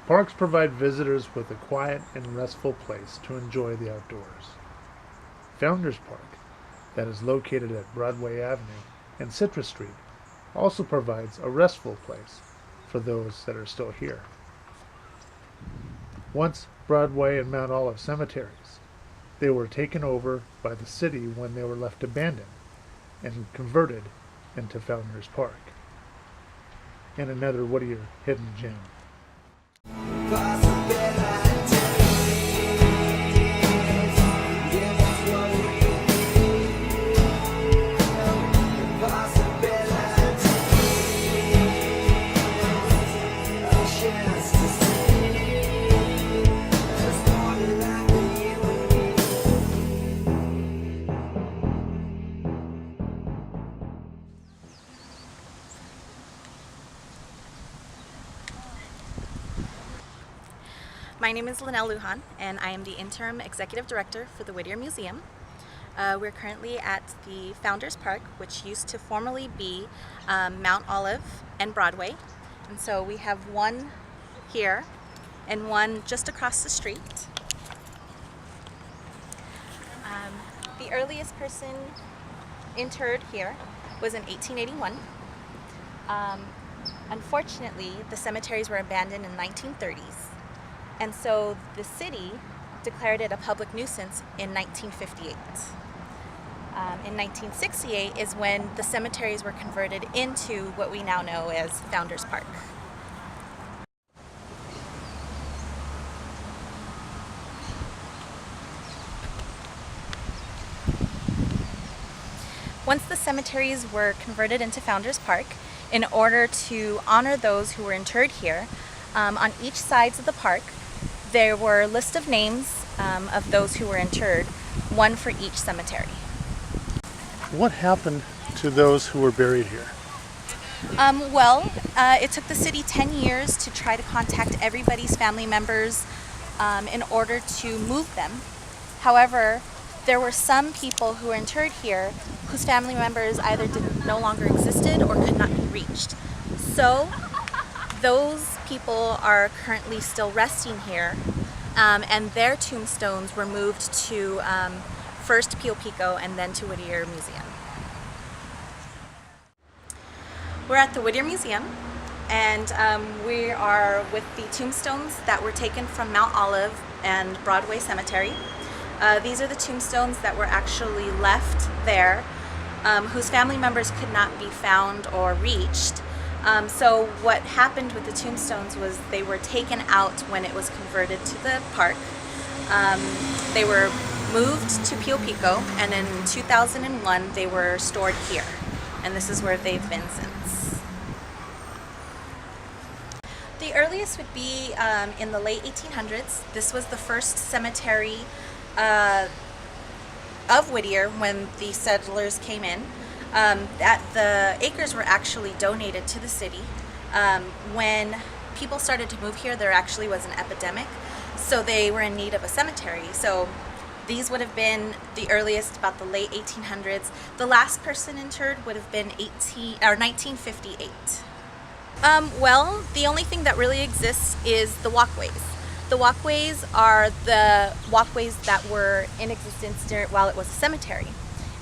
Parks provide visitors with a quiet and restful place to enjoy the outdoors. Founders Park, that is located at Broadway Avenue and Citrus Street, also provides a restful place for those that are still here. Once Broadway and Mount Olive cemeteries, they were taken over by the city when they were left abandoned and converted into Founders Park. And another Whittier hidden gem. My name is Linnell Lujan, and I am the Interim Executive Director for the Whittier Museum. We're currently at the Founders Park, which used to formerly be Mount Olive and Broadway. And so we have one here and one just across the street. The earliest person interred here was in 1881. Unfortunately, the cemeteries were abandoned in the 1930s. And so the city declared it a public nuisance in 1958. In 1968 is when the cemeteries were converted into what we now know as Founders Park. Once the cemeteries were converted into Founders Park, in order to honor those who were interred here, on each sides of the park, there were a list of names of those who were interred, one for each cemetery. What happened to those who were buried here? It took the city 10 years to try to contact everybody's family members in order to move them. However, there were some people who were interred here whose family members either no longer existed or could not be reached. So those people are currently still resting here, and their tombstones were moved to first Pio Pico and then to Whittier Museum. We're at the Whittier Museum, and we are with the tombstones that were taken from Mount Olive and Broadway Cemetery. These are the tombstones that were actually left there, whose family members could not be found or reached. So what happened with the tombstones was they were taken out when it was converted to the park. They were moved to Pio Pico, and in 2001 they were stored here. And this is where they've been since. The earliest would be in the late 1800s. This was the first cemetery of Whittier when the settlers came in. The acres were actually donated to the city. When people started to move here, there actually was an epidemic, so they were in need of a cemetery. So these would have been the earliest, about the late 1800s. The last person interred would have been 1958. The only thing that really exists is the walkways. The walkways are the walkways that were in existence while it was a cemetery.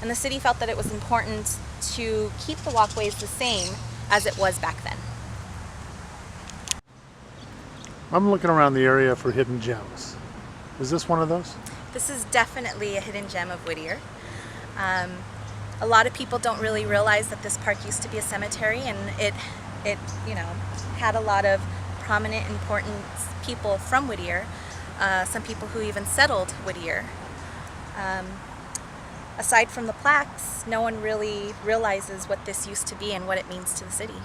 And the city felt that it was important to keep the walkways the same as it was back then. I'm looking around the area for hidden gems. Is this one of those? This is definitely a hidden gem of Whittier. A lot of people don't really realize that this park used to be a cemetery, and it had a lot of prominent, important people from Whittier, some people who even settled Whittier. Aside from the plaques, no one really realizes what this used to be and what it means to the city.